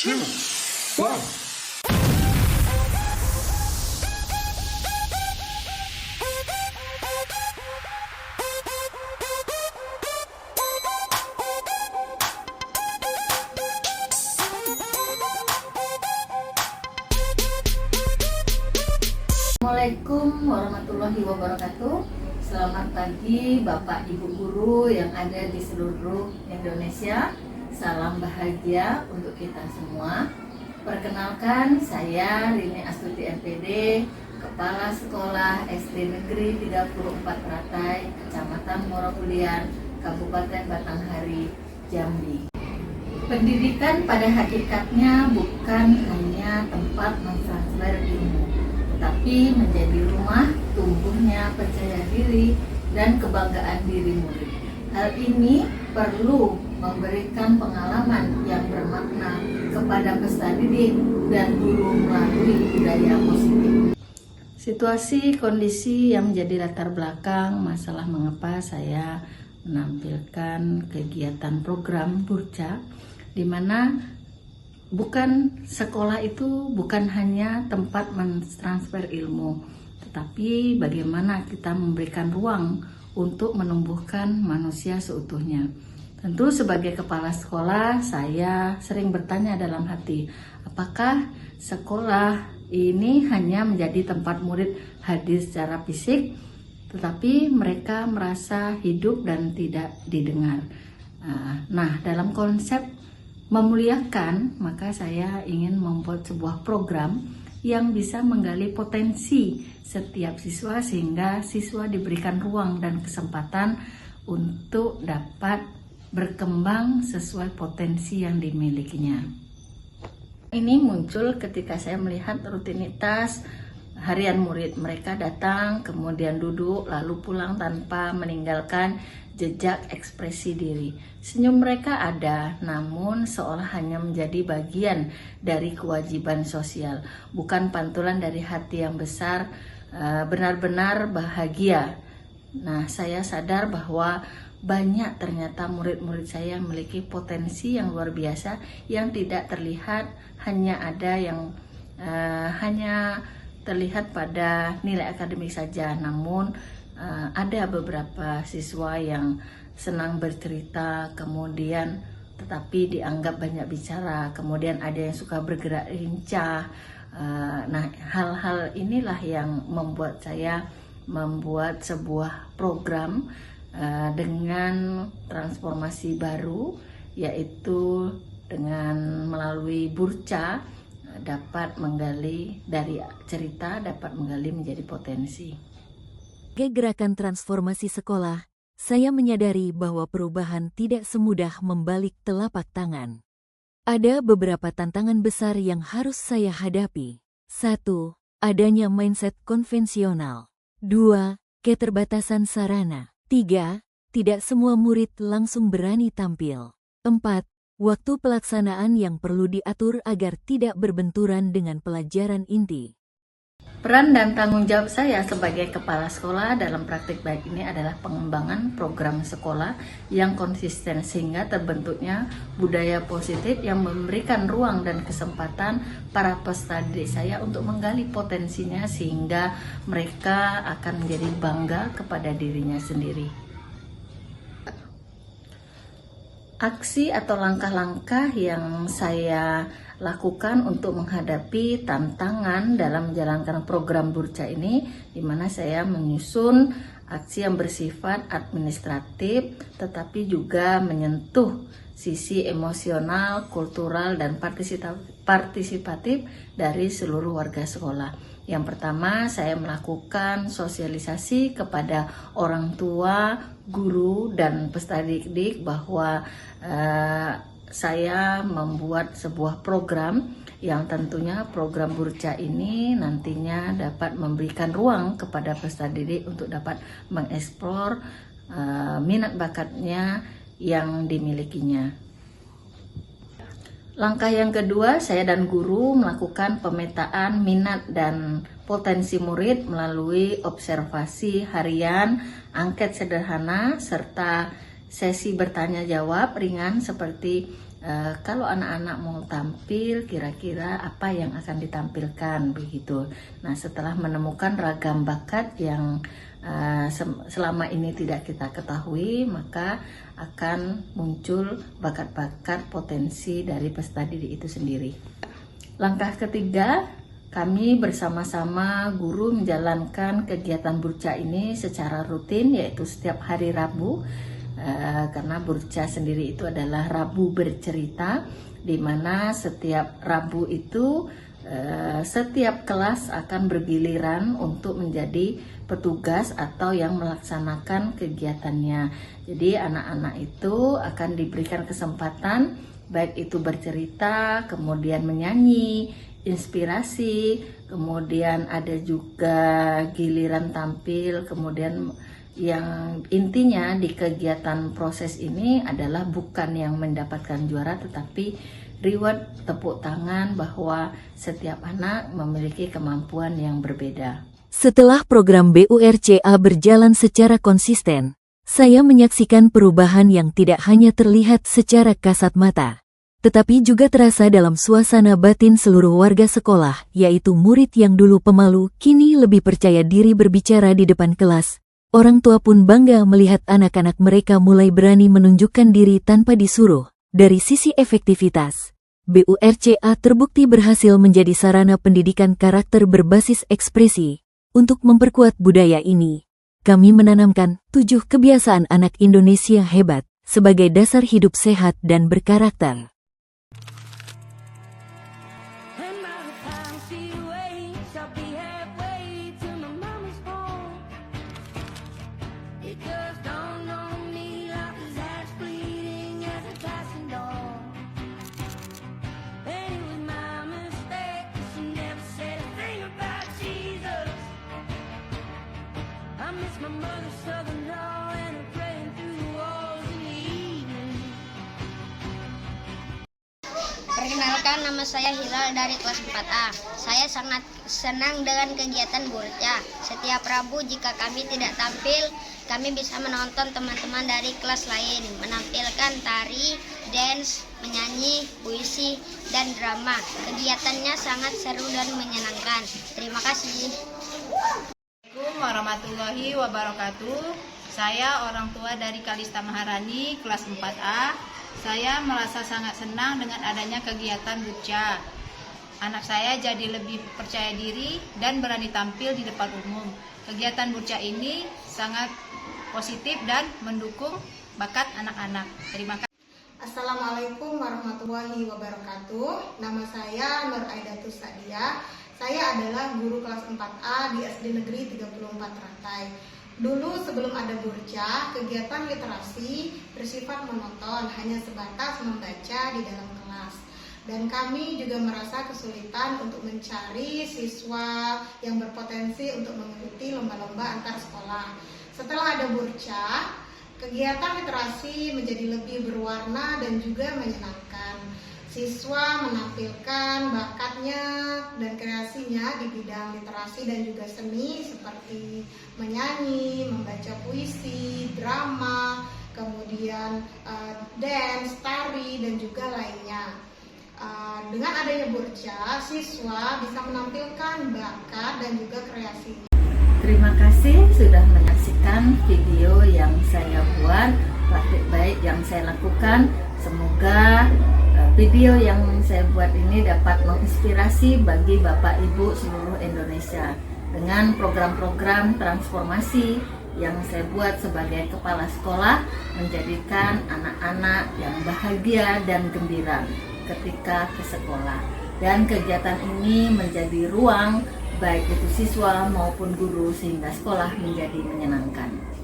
2, 1. Assalamualaikum warahmatullahi wabarakatuh. Selamat pagi Bapak Ibu Guru yang ada di seluruh Indonesia. Salam bahagia untuk kita semua. Perkenalkan, saya Rini Astuti MPD, Kepala Sekolah SD Negeri 34 Pratai, Kecamatan Morokulian, Kabupaten Batanghari, Jambi. Pendidikan pada hakikatnya bukan hanya tempat mentransfer ilmu, tetapi menjadi rumah tumbuhnya percaya diri dan kebanggaan diri murid. Hal ini perlu memberikan pengalaman yang bermakna kepada peserta didik dan guru melalui budaya positif. Situasi kondisi yang menjadi latar belakang masalah mengapa saya menampilkan kegiatan program Burca, di mana bukan sekolah itu bukan hanya tempat mentransfer ilmu, tetapi bagaimana kita memberikan ruang untuk menumbuhkan manusia seutuhnya. Tentu sebagai kepala sekolah, saya sering bertanya dalam hati, apakah sekolah ini hanya menjadi tempat murid hadir secara fisik, tetapi mereka merasa hidup dan tidak didengar. Nah, dalam konsep memuliakan, maka saya ingin membuat sebuah program yang bisa menggali potensi setiap siswa sehingga siswa diberikan ruang dan kesempatan untuk dapat berkembang sesuai potensi yang dimilikinya. Ini muncul ketika saya melihat rutinitas harian murid. Mereka datang, kemudian duduk, lalu pulang tanpa meninggalkan jejak ekspresi diri. Senyum mereka ada, namun seolah hanya menjadi bagian dari kewajiban sosial, bukan pantulan dari hati yang besar, benar-benar bahagia. Nah, saya sadar bahwa banyak ternyata murid-murid saya yang memiliki potensi yang luar biasa yang tidak terlihat, hanya ada yang hanya terlihat pada nilai akademik saja, namun ada beberapa siswa yang senang bercerita, kemudian tetapi dianggap banyak bicara, kemudian ada yang suka bergerak lincah. Nah, hal-hal inilah yang membuat saya membuat sebuah program dengan transformasi baru, yaitu dengan melalui Burca dapat menggali dari cerita, dapat menggali menjadi potensi. Sebagai gerakan transformasi sekolah, saya menyadari bahwa perubahan tidak semudah membalik telapak tangan. Ada beberapa tantangan besar yang harus saya hadapi. 1. Adanya mindset konvensional. 2. Keterbatasan sarana. 3. Tidak semua murid langsung berani tampil. 4. Waktu pelaksanaan yang perlu diatur agar tidak berbenturan dengan pelajaran inti. Peran dan tanggung jawab saya sebagai kepala sekolah dalam praktik baik ini adalah pengembangan program sekolah yang konsisten sehingga terbentuknya budaya positif yang memberikan ruang dan kesempatan para peserta didik saya untuk menggali potensinya sehingga mereka akan menjadi bangga kepada dirinya sendiri. Aksi atau langkah-langkah yang saya lakukan untuk menghadapi tantangan dalam menjalankan program Burca ini, di mana saya menyusun aksi yang bersifat administratif tetapi juga menyentuh sisi emosional, kultural, dan partisipatif dari seluruh warga sekolah. Yang pertama, saya melakukan sosialisasi kepada orang tua, guru, dan peserta didik bahwa saya membuat sebuah program yang tentunya program Burca ini nantinya dapat memberikan ruang kepada peserta didik untuk dapat mengeksplor minat bakatnya yang dimilikinya. Langkah yang kedua, saya dan guru melakukan pemetaan minat dan potensi murid melalui observasi harian, angket sederhana, serta sesi bertanya jawab ringan seperti kalau anak-anak mau tampil, kira-kira apa yang akan ditampilkan begitu. Nah, setelah menemukan ragam bakat yang selama ini tidak kita ketahui, maka akan muncul bakat-bakat potensi dari peserta didik itu sendiri. Langkah ketiga, kami bersama-sama guru menjalankan kegiatan burca ini secara rutin, yaitu setiap hari Rabu. Karena burca sendiri itu adalah Rabu bercerita, di mana setiap Rabu itu setiap kelas akan bergiliran untuk menjadi petugas atau yang melaksanakan kegiatannya. Jadi anak-anak itu akan diberikan kesempatan baik itu bercerita, kemudian menyanyi, inspirasi, kemudian ada juga giliran tampil, kemudian yang intinya di kegiatan proses ini adalah bukan yang mendapatkan juara, tetapi reward tepuk tangan bahwa setiap anak memiliki kemampuan yang berbeda. Setelah program BURCA berjalan secara konsisten, saya menyaksikan perubahan yang tidak hanya terlihat secara kasat mata, tetapi juga terasa dalam suasana batin seluruh warga sekolah, yaitu murid yang dulu pemalu kini lebih percaya diri berbicara di depan kelas. Orang tua pun bangga melihat anak-anak mereka mulai berani menunjukkan diri tanpa disuruh. Dari sisi efektivitas, BURCA terbukti berhasil menjadi sarana pendidikan karakter berbasis ekspresi. Untuk memperkuat budaya ini, kami menanamkan 7 kebiasaan anak Indonesia hebat sebagai dasar hidup sehat dan berkarakter. Perkenalkan, nama saya Hilal dari kelas 4A. Saya sangat senang dengan kegiatan burca. Setiap Rabu jika kami tidak tampil, kami bisa menonton teman-teman dari kelas lain menampilkan tari, dance, menyanyi, puisi, dan drama. Kegiatannya sangat seru dan menyenangkan. Terima kasih. Assalamualaikum warahmatullahi wabarakatuh. Saya orang tua dari Kalista Maharani, kelas 4A. Saya merasa sangat senang dengan adanya kegiatan burca. Anak saya jadi lebih percaya diri dan berani tampil di depan umum. Kegiatan burca ini sangat positif dan mendukung bakat anak-anak. Terima kasih. Assalamualaikum warahmatullahi wabarakatuh. Nama saya Nur Aidatus Sadia. Saya adalah guru kelas 4A di SD Negeri 34 Ratai. Dulu sebelum ada burca, kegiatan literasi bersifat monoton, hanya sebatas membaca di dalam kelas. Dan kami juga merasa kesulitan untuk mencari siswa yang berpotensi untuk mengikuti lomba-lomba antar sekolah. Setelah ada burca, kegiatan literasi menjadi lebih berwarna dan juga menyenangkan. Siswa menampilkan bakatnya dan kreasinya di bidang literasi dan juga seni seperti menyanyi, membaca puisi, drama, kemudian dance, tari, dan juga lainnya. Dengan adanya burca, siswa bisa menampilkan bakat dan juga kreasinya. Terima kasih sudah menyaksikan video yang saya buat, praktik baik yang saya lakukan. Semoga video yang saya buat ini dapat menginspirasi bagi Bapak Ibu seluruh Indonesia dengan program-program transformasi yang saya buat sebagai kepala sekolah, menjadikan anak-anak yang bahagia dan gembira ketika ke sekolah. Dan kegiatan ini menjadi ruang baik itu siswa maupun guru sehingga sekolah menjadi menyenangkan.